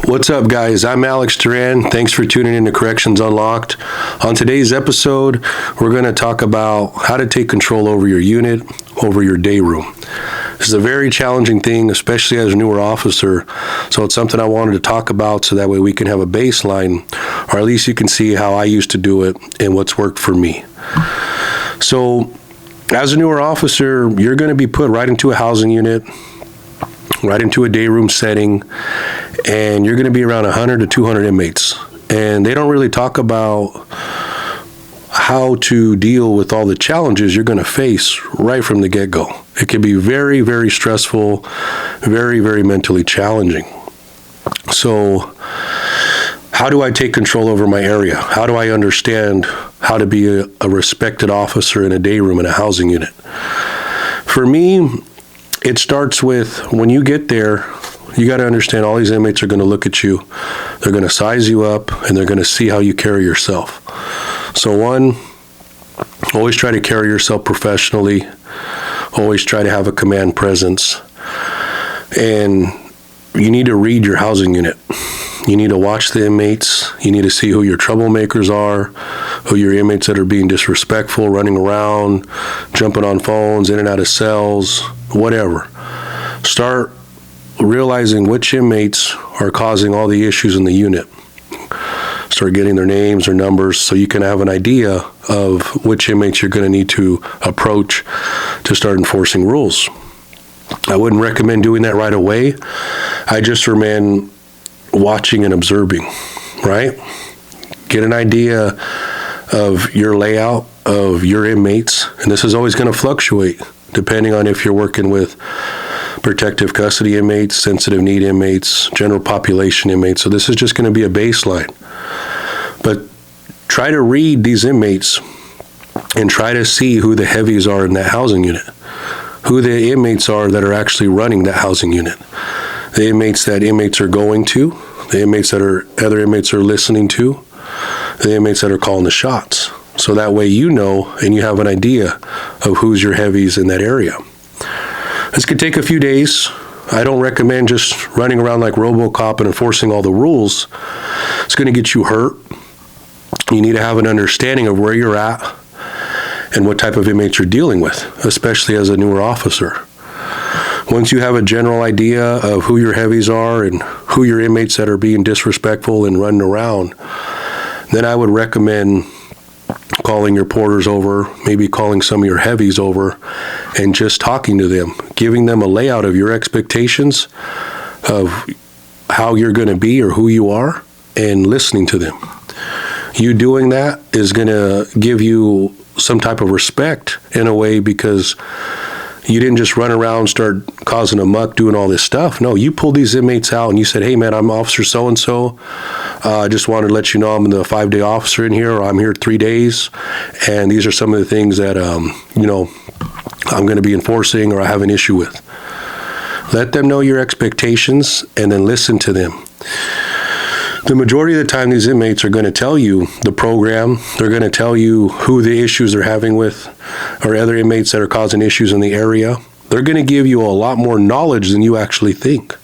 What's up, guys? I'm Alex Duran. Thanks for tuning in to Corrections Unlocked. On today's episode, we're going to talk about how to take control over your unit, over your day room. This is a very challenging thing, especially as a newer officer, so it's something I wanted to talk about so that way we can have a baseline, or at least you can see how I used to do it and what's worked for me. So, as a newer officer, you're going to be put right into a housing unit, right into a day room setting, and you're going to be around 100 to 200 inmates. And they don't really talk about how to deal with all the challenges you're going to face right from the get-go. It can be very, very stressful, very, very mentally challenging. So, how do I take control over my area? How do I understand how to be a respected officer in a day room in a housing unit? For me, it starts with when you get there, you got to understand all these inmates are going to look at you. They're going to size you up, and they're going to see how you carry yourself. So one, always try to carry yourself professionally. Always try to have a command presence. And you need to read your housing unit. You need to watch the inmates. You need to see who your troublemakers are, who your inmates that are being disrespectful, running around, jumping on phones, in and out of cells, whatever. Start realizing which inmates are causing all the issues in the unit. Start getting their names or numbers so you can have an idea of which inmates you're going to need to approach to start enforcing rules. I wouldn't recommend doing that right away. I just recommend watching and observing, right? Get an idea of your layout of your inmates, and this is always going to fluctuate depending on if you're working with protective custody inmates, sensitive need inmates, general population inmates. So this is just going to be a baseline. But try to read these inmates and try to see who the heavies are in that housing unit, who the inmates are that are actually running that housing unit, the inmates that inmates are going to, the inmates that other inmates are listening to, the inmates that are calling the shots. So that way you know and you have an idea of who's your heavies in that area. This could take a few days. I don't recommend just running around like RoboCop and enforcing all the rules. It's going to get you hurt. You need to have an understanding of where you're at and what type of inmates you're dealing with, especially as a newer officer. Once you have a general idea of who your heavies are and who your inmates that are being disrespectful and running around, then I would recommend calling your porters over, maybe calling some of your heavies over, and just talking to them, giving them a layout of your expectations of how you're going to be or who you are, and listening to them. You doing that is going to give you some type of respect in a way, because you didn't just run around, start causing a muck, doing all this stuff. No, you pulled these inmates out and you said, hey man, I'm Officer so-and-so. I just wanted to let you know I'm the 5-day officer in here, or I'm here 3 days. And these are some of the things that, I'm going to be enforcing or I have an issue with. Let them know your expectations and then listen to them. The majority of the time, these inmates are going to tell you the program. They're going to tell you who the issues they're having with, or other inmates that are causing issues in the area. They're going to give you a lot more knowledge than you actually think.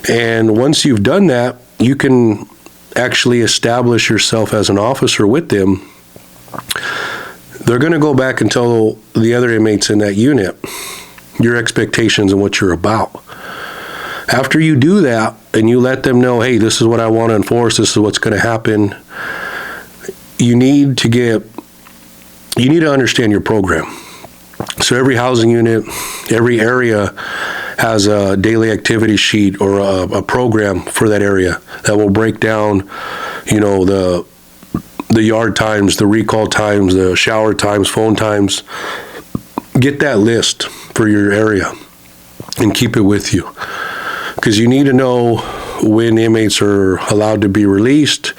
And once you've done that, you can actually establish yourself as an officer with them. They're going to go back and tell the other inmates in that unit your expectations and what you're about. After you do that and you let them know, hey, this is what I want to enforce, this is what's going to happen, you need to understand your program. So every housing unit, every area has a daily activity sheet or a program for that area that will break down, the yard times, the recall times, the shower times, phone times. Get that list for your area and keep it with you, because you need to know when inmates are allowed to be released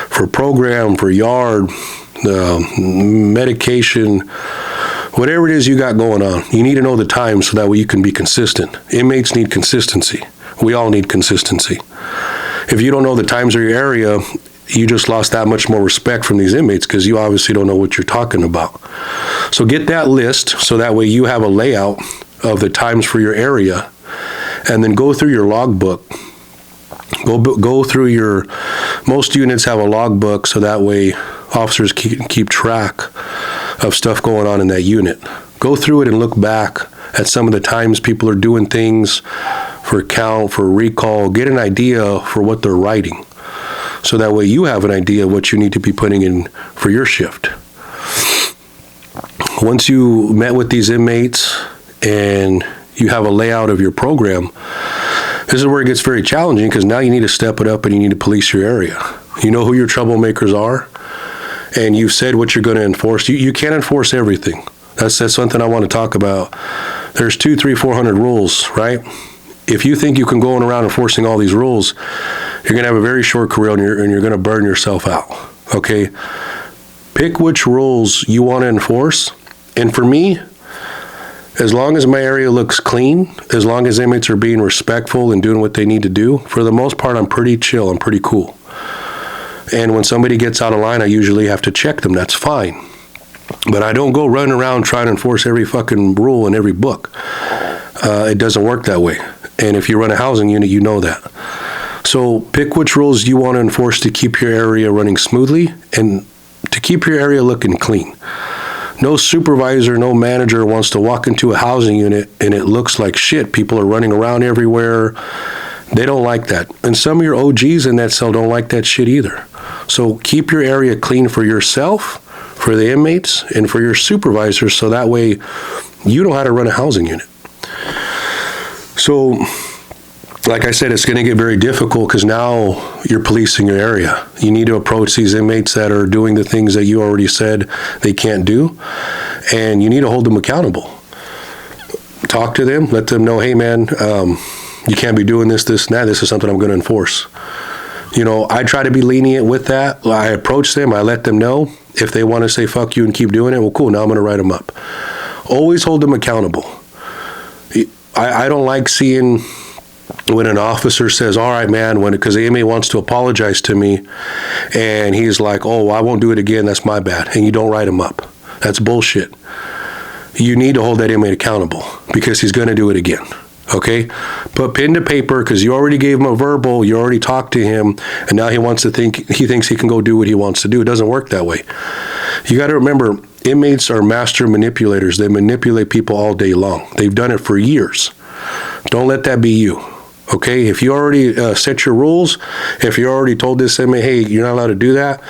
for program, for yard, medication, whatever it is you got going on. You need to know the time so that way you can be consistent. Inmates need consistency. We all need consistency. If you don't know the times of your area, you just lost that much more respect from these inmates, because you obviously don't know what you're talking about. So get that list so that way you have a layout of the times for your area, and then go through your logbook Go through most units have a logbook, so that way officers keep track of stuff going on in that unit. Go through it and look back at some of the times people are doing things for count, for recall, get an idea for what they're writing. So that way you have an idea of what you need to be putting in for your shift. Once you met with these inmates and you have a layout of your program, this is where it gets very challenging, because now you need to step it up and you need to police your area. You know who your troublemakers are, and you've said what you're going to enforce. You can't enforce everything. That's something I want to talk about. There's 200, 300, 400 rules, right? If you think you can go around enforcing all these rules, you're going to have a very short career and you're going to burn yourself out, okay? Pick which rules you want to enforce. And for me, as long as my area looks clean, as long as inmates are being respectful and doing what they need to do, for the most part, I'm pretty chill, I'm pretty cool. And when somebody gets out of line, I usually have to check them, that's fine. But I don't go running around trying to enforce every fucking rule in every book. It doesn't work that way. And if you run a housing unit, you know that. So pick which rules you want to enforce to keep your area running smoothly and to keep your area looking clean. No supervisor, no manager wants to walk into a housing unit and it looks like shit. People are running around everywhere. They don't like that. And some of your OGs in that cell don't like that shit either. So keep your area clean for yourself, for the inmates, and for your supervisors, so that way you know how to run a housing unit. So, like I said, it's going to get very difficult because now you're policing your area. You need to approach these inmates that are doing the things that you already said they can't do, and you need to hold them accountable. Talk to them, let them know, hey man, you can't be doing this, and that. This is something I'm going to enforce. You know, I try to be lenient with that. I approach them, I let them know. If they want to say fuck you and keep doing it, well, cool, now I'm going to write them up. Always hold them accountable. I don't like seeing when an officer says, all right, man, because the inmate wants to apologize to me, and he's like, oh, I won't do it again, that's my bad, and you don't write him up. That's bullshit. You need to hold that inmate accountable because he's going to do it again. Okay? Put pen to paper, because you already gave him a verbal, you already talked to him, and now he thinks he can go do what he wants to do. It doesn't work that way. You got to remember, inmates are master manipulators. They manipulate people all day long. They've done it for years. Don't let that be you. Okay? If you already set your rules, if you already told this inmate, hey, you're not allowed to do that,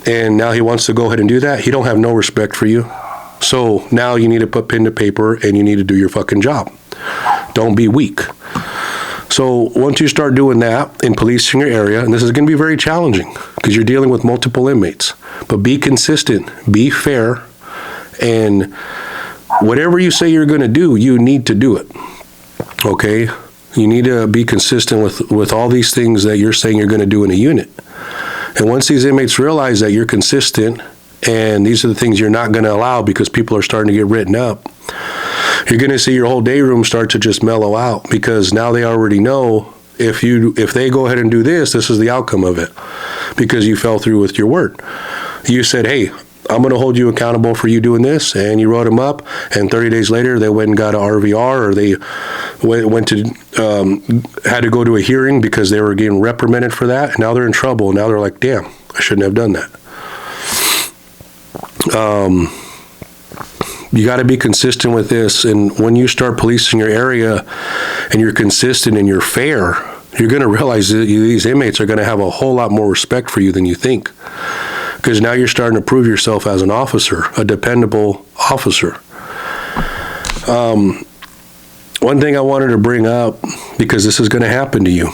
and now he wants to go ahead and do that, he don't have no respect for you. So now you need to put pen to paper and you need to do your fucking job. Don't be weak. So once you start doing that in policing your area, and this is going to be very challenging because you're dealing with multiple inmates, but be consistent, be fair, and whatever you say you're going to do, you need to do it. Okay? You need to be consistent with all these things that you're saying you're going to do in a unit. And once these inmates realize that you're consistent and these are the things you're not going to allow because people are starting to get written up, you're going to see your whole day room start to just mellow out, because now they already know if they go ahead and do this, this is the outcome of it, because you fell through with your word. You said, hey, I'm going to hold you accountable for you doing this, and you wrote them up, and 30 days later they went and got an RVR, or they had to go to a hearing because they were getting reprimanded for that, and now they're in trouble. Now they're like, damn, I shouldn't have done that. You got to be consistent with this, and when you start policing your area and you're consistent and you're fair, you're going to realize that these inmates are going to have a whole lot more respect for you than you think, because now you're starting to prove yourself as an officer, a dependable officer. One thing I wanted to bring up, because this is going to happen to you,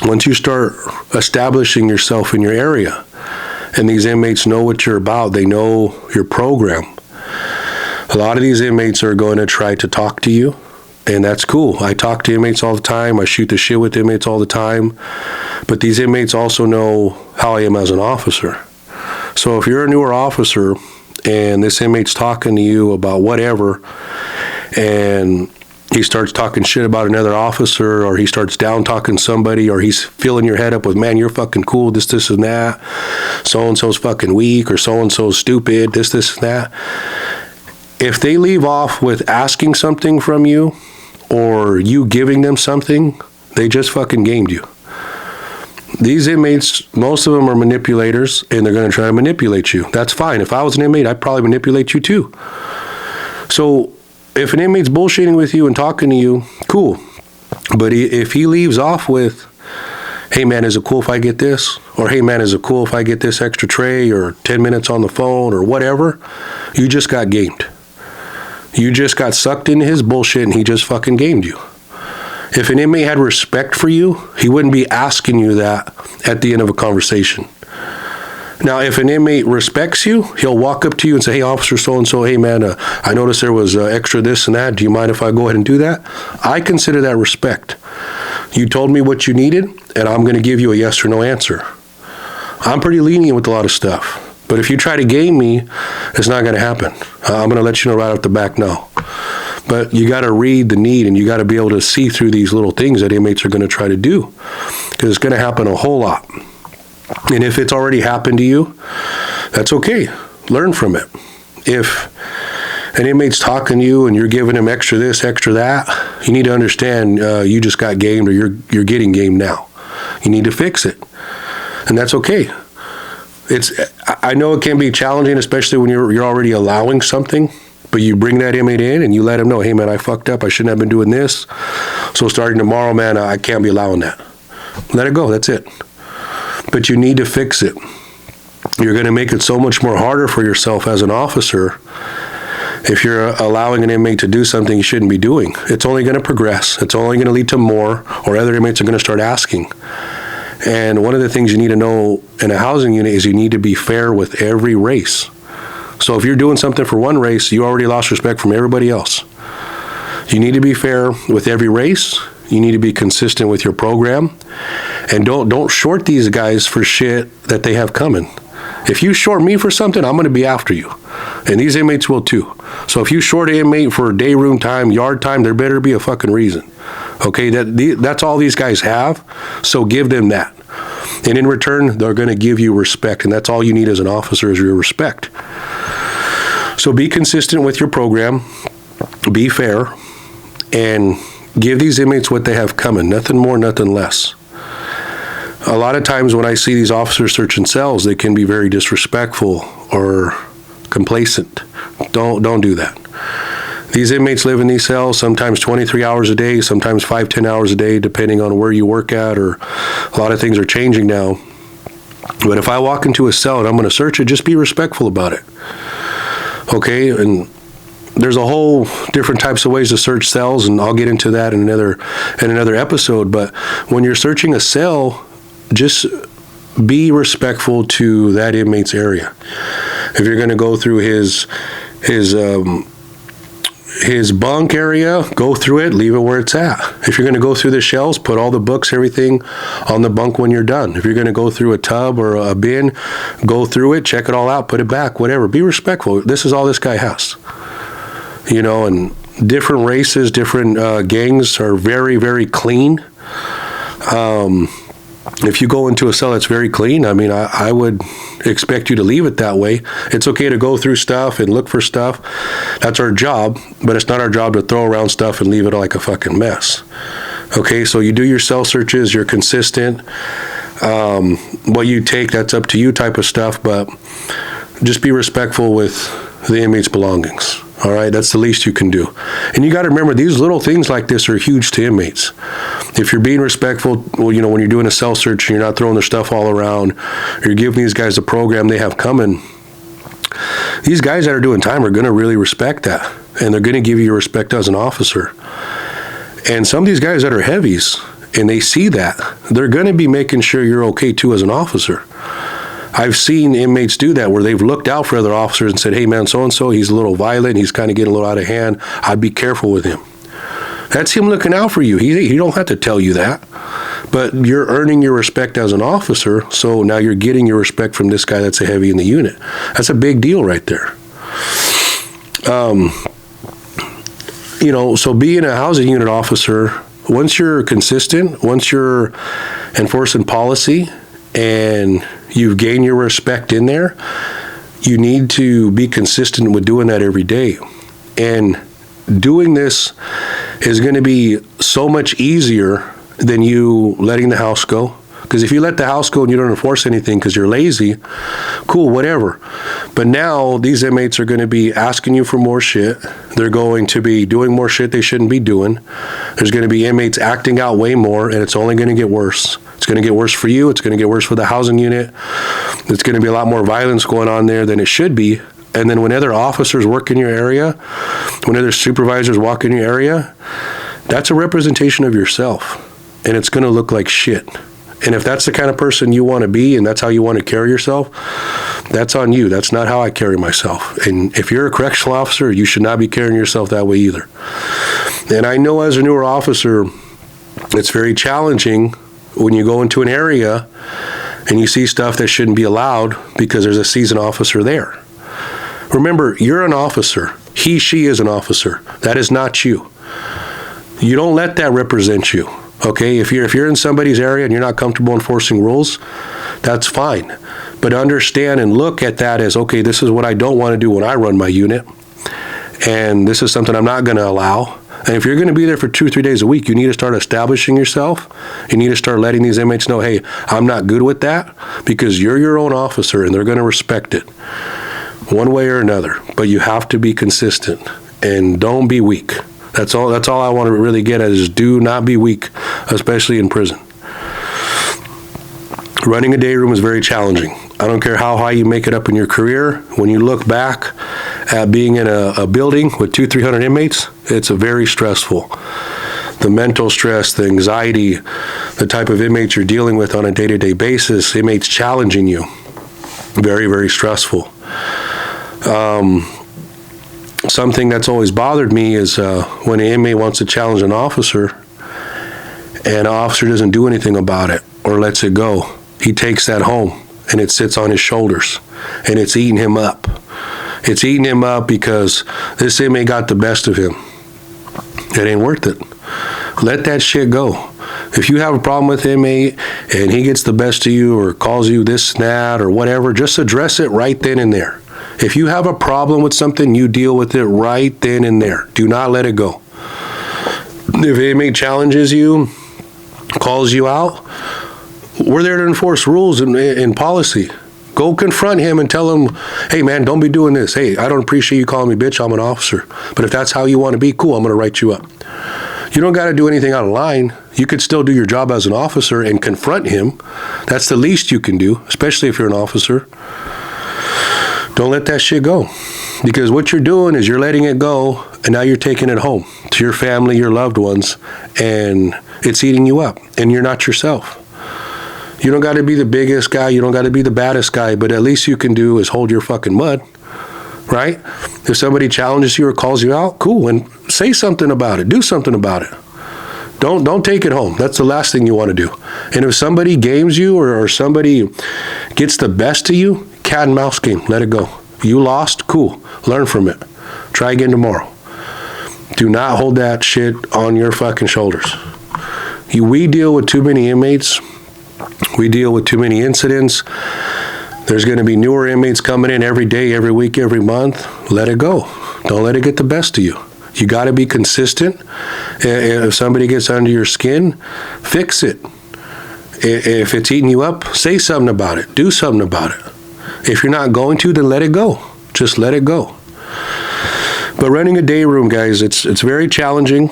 once you start establishing yourself in your area and these inmates know what you're about, they know your program, a lot of these inmates are going to try to talk to you, and that's cool. I talk to inmates all the time. I shoot the shit with inmates all the time. But these inmates also know how I am as an officer. So if you're a newer officer and this inmate's talking to you about whatever, and he starts talking shit about another officer, or he starts down talking somebody, or he's filling your head up with, man, you're fucking cool, this, and that. So-and-so's fucking weak, or so-and-so's stupid, this, and that. If they leave off with asking something from you or you giving them something, they just fucking gamed you. These inmates, most of them are manipulators, and they're going to try to manipulate you. That's fine. If I was an inmate, I'd probably manipulate you too. So if an inmate's bullshitting with you and talking to you, cool. But if he leaves off with, hey man, is it cool if I get this? Or hey man, is it cool if I get this extra tray or 10 minutes on the phone or whatever? You just got gamed. You just got sucked into his bullshit and he just fucking gamed you. If an inmate had respect for you, he wouldn't be asking you that at the end of a conversation. Now, if an inmate respects you, he'll walk up to you and say, hey, officer so-and-so, hey, man, I noticed there was extra this and that. Do you mind if I go ahead and do that? I consider that respect. You told me what you needed, and I'm going to give you a yes or no answer. I'm pretty lenient with a lot of stuff. But if you try to game me, it's not going to happen. I'm going to let you know right off the back now. But you got to read the need, and you got to be able to see through these little things that inmates are going to try to do, because it's going to happen a whole lot. And if it's already happened to you, that's okay. Learn from it. If an inmate's talking to you and you're giving him extra this, extra that, you need to understand you just got gamed, or you're getting gamed now. You need to fix it, and that's okay. I know it can be challenging, especially when you're already allowing something. But you bring that inmate in and you let him know, hey man, I fucked up. I shouldn't have been doing this. So starting tomorrow, man, I can't be allowing that. Let it go. That's it. But you need to fix it. You're going to make it so much more harder for yourself as an officer if you're allowing an inmate to do something you shouldn't be doing. It's only going to progress. It's only going to lead to more, or other inmates are going to start asking. And one of the things you need to know in a housing unit is you need to be fair with every race. So if you're doing something for one race, you already lost respect from everybody else. You need to be fair with every race. You need to be consistent with your program. And don't short these guys for shit that they have coming. If you short me for something, I'm going to be after you. And these inmates will too. So if you short an inmate for day room time, yard time, there better be a fucking reason. Okay, that's all these guys have. So give them that. And in return, they're going to give you respect. And that's all you need as an officer is your respect. So be consistent with your program, be fair, and give these inmates what they have coming. Nothing more, nothing less. A lot of times when I see these officers searching cells, they can be very disrespectful or complacent. Don't do that. These inmates live in these cells sometimes 23 hours a day, sometimes 5-10 hours a day, depending on where you work at, or a lot of things are changing now. But if I walk into a cell and I'm going to search it, just be respectful about it. Okay, and there's a whole different types of ways to search cells, and I'll get into that in another episode. But when you're searching a cell, just be respectful to that inmate's area. If you're going to go through his bunk area, go through it, leave it where it's at. If you're going to go through the shelves, put all the books, everything on the bunk when you're done. If you're going to go through a tub or a bin, go through it, check it all out, put it back, whatever. Be respectful. This is all this guy has. You know, and different races, different gangs are very, very clean. If you go into a cell that's very clean, I mean, I would expect you to leave it that way. It's okay to go through stuff and look for stuff. That's our job, but it's not our job to throw around stuff and leave it like a fucking mess. Okay, so you do your cell searches, you're consistent. What you take, that's up to you type of stuff, but just be respectful with the inmate's belongings. All right, that's the least you can do. And you got to remember, these little things like this are huge to inmates. If you're being respectful, well, you know, when you're doing a cell search and you're not throwing their stuff all around, you're giving these guys the program they have coming, these guys that are doing time are going to really respect that. And they're going to give you respect as an officer. And some of these guys that are heavies, and they see that, they're going to be making sure you're okay too as an officer. I've seen inmates do that where they've looked out for other officers and said, hey man, so-and-so, he's a little violent, he's kind of getting a little out of hand, I'd be careful with him. That's him looking out for you. He don't have to tell you that. But you're earning your respect as an officer, so now you're getting your respect from this guy that's a heavy in the unit. That's a big deal right there. You know, so being a housing unit officer, once you're consistent, once you're enforcing policy, and you've gained your respect in there, you need to be consistent with doing that every day. And doing this is going to be so much easier than you letting the house go, Because if you let the house go and you don't enforce anything because you're lazy, cool, whatever. But now these inmates are going to be asking you for more shit. They're going to be doing more shit they shouldn't be doing. There's going to be inmates acting out way more, and it's only going to get worse. It's going to get worse for you. It's going to get worse for the housing unit. There's going to be a lot more violence going on there than it should be. And then when other officers work in your area, when other supervisors walk in your area, that's a representation of yourself. And it's going to look like shit. And if that's the kind of person you want to be and that's how you want to carry yourself, that's on you. That's not how I carry myself. And if you're a correctional officer, you should not be carrying yourself that way either. And I know as a newer officer, it's very challenging when you go into an area and you see stuff that shouldn't be allowed because there's a seasoned officer there. Remember, you're an officer. He, she is an officer. That is not you. You don't let that represent you. Okay, if you're in somebody's area and you're not comfortable enforcing rules, that's fine. But understand and look at that as, okay, this is what I don't want to do when I run my unit. And this is something I'm not going to allow. And if you're going to be there for 2 or 3 days a week, you need to start establishing yourself. You need to start letting these inmates know, hey, I'm not good with that, because you're your own officer and they're going to respect it one way or another. But you have to be consistent and don't be weak. That's all I want to really get at is do not be weak, especially in prison. Running a day room is very challenging. I don't care how high you make it up in your career. When you look back at being in a building with 200-300 inmates, it's very stressful. The mental stress, the anxiety, the type of inmates you're dealing with on a day-to-day basis, inmates challenging you, very, very stressful. Something that's always bothered me is when an inmate wants to challenge an officer and an officer doesn't do anything about it or lets it go. He takes that home and it sits on his shoulders and it's eating him up. It's eating him up because this inmate got the best of him. It ain't worth it. Let that shit go. If you have a problem with an inmate and he gets the best of you or calls you this and that or whatever, just address it right then and there. If you have a problem with something, you deal with it right then and there. Do not let it go. If an inmate challenges you, calls you out, we're there to enforce rules and policy. Go confront him and tell him, hey man, don't be doing this. Hey, I don't appreciate you calling me bitch, I'm an officer. But if that's how you want to be, cool, I'm going to write you up. You don't got to do anything out of line. You could still do your job as an officer and confront him. That's the least you can do, especially if you're an officer. Don't let that shit go, because what you're doing is you're letting it go and now you're taking it home to your family, your loved ones, and it's eating you up and you're not yourself. You don't got to be the biggest guy. You don't got to be the baddest guy, but at least you can do is hold your fucking mud, right? If somebody challenges you or calls you out, cool, and say something about it. Do something about it. Don't take it home. That's the last thing you want to do. And if somebody games you or somebody gets the best of you, cat and mouse game, let it go. You lost, cool. Learn from it. Try again tomorrow. Do not hold that shit on your fucking shoulders. We deal with too many inmates. We deal with too many incidents. There's going to be newer inmates coming in every day, every week, every month. Let it go. Don't let it get the best of you. You got to be consistent. If somebody gets under your skin, fix it. If it's eating you up, say something about it. Do something about it. If you're not going to, then let it go. Just let it go. But running a day room, guys, it's very challenging.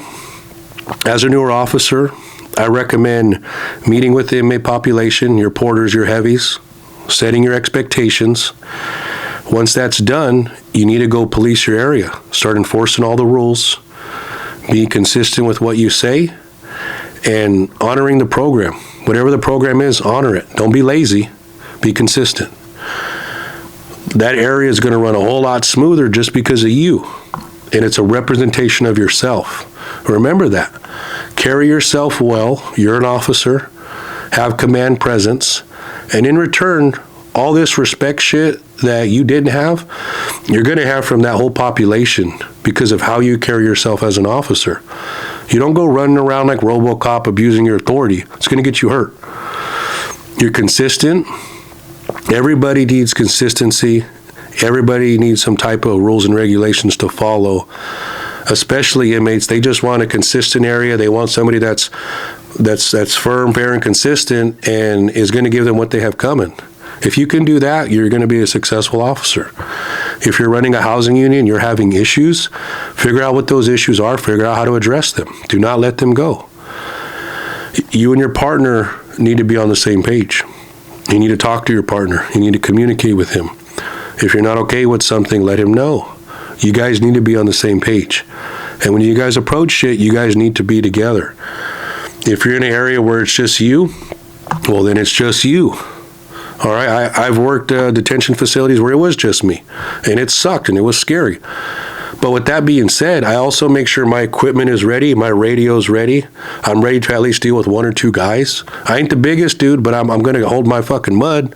As a newer officer, I recommend meeting with the inmate population, your porters, your heavies, setting your expectations. Once that's done, you need to go police your area. Start enforcing all the rules. Be consistent with what you say and honoring the program. Whatever the program is, honor it. Don't be lazy. Be consistent. That area is going to run a whole lot smoother just because of you. And it's a representation of yourself. Remember that. Carry yourself well. You're an officer. Have command presence. And in return, all this respect shit that you didn't have, you're going to have from that whole population because of how you carry yourself as an officer. You don't go running around like RoboCop abusing your authority. It's going to get you hurt. You're consistent. Everybody needs consistency. Everybody needs some type of rules and regulations to follow, especially inmates. They just want a consistent area. They want somebody that's that's firm, fair, and consistent, and is going to give them what they have coming. If you can do that, you're going to be a successful officer. If you're running a housing union, you're having issues, figure out what those issues are, figure out how to address them. Do not let them go. You and your partner need to be on the same page. You need to talk to your partner. You need to communicate with him. If you're not okay with something, let him know. You guys need to be on the same page. And when you guys approach shit, you guys need to be together. If you're in an area where it's just you, well, then it's just you. All right, I've worked detention facilities where it was just me, and it sucked, and it was scary. But with that being said, I also make sure my equipment is ready, my radio's ready. I'm ready to at least deal with 1 or 2 guys. I ain't the biggest dude, but I'm going to hold my fucking mud,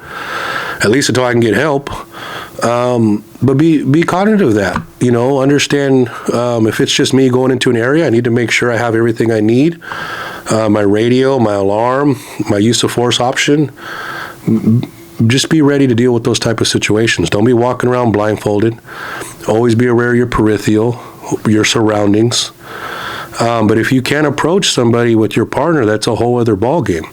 at least until I can get help. But be cognizant of that. You know, understand if it's just me going into an area, I need to make sure I have everything I need. My radio, my alarm, my use of force option. Just be ready to deal with those type of situations. Don't be walking around blindfolded. Always be aware of your peripheral, your surroundings. But if you can't approach somebody with your partner, that's a whole other ballgame.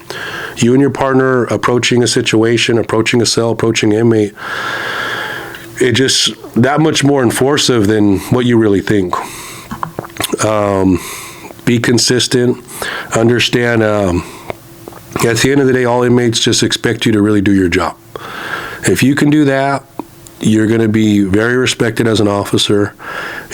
You and your partner approaching a situation, approaching a cell, approaching an inmate, it's just that much more enforcive than what you really think. Be consistent. Understand, at the end of the day, all inmates just expect you to really do your job. If you can do that, you're going to be very respected as an officer.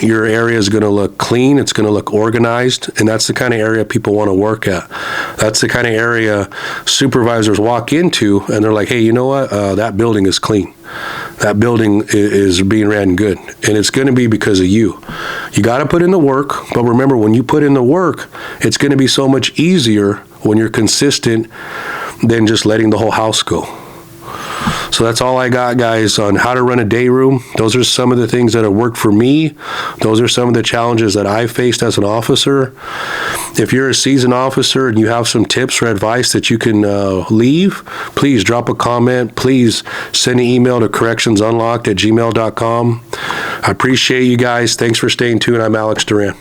Your area is going to look clean. It's going to look organized. And that's the kind of area people want to work at. That's the kind of area supervisors walk into and they're like, hey, you know what? That building is clean. That building is being ran good. And it's going to be because of you. You got to put in the work. But remember, when you put in the work, it's going to be so much easier when you're consistent than just letting the whole house go. So that's all I got, guys, on how to run a day room. Those are some of the things that have worked for me. Those are some of the challenges that I faced as an officer. If you're a seasoned officer and you have some tips or advice that you can leave, please drop a comment. Please send an email to correctionsunlocked@gmail.com. I appreciate you guys. Thanks for staying tuned. I'm Alex Duran.